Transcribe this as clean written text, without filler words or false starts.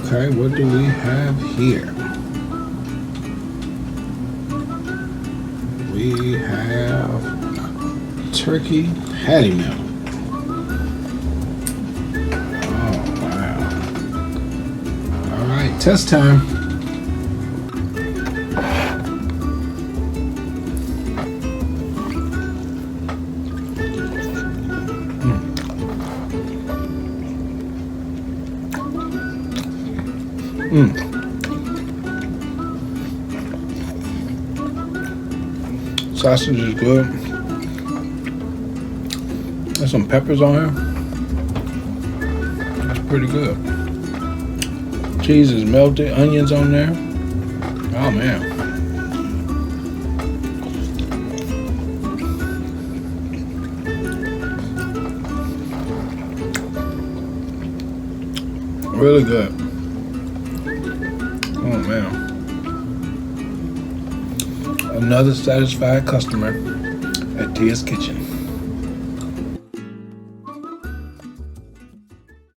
Okay, what do we have here? We have turkey patty melt. Oh, wow. All right, test time. Sausage is good. There's some peppers on here. That's pretty good. Cheese is melted. Onions on there. Oh man. Really good. Oh man. Another satisfied customer at Tia's Kitchen.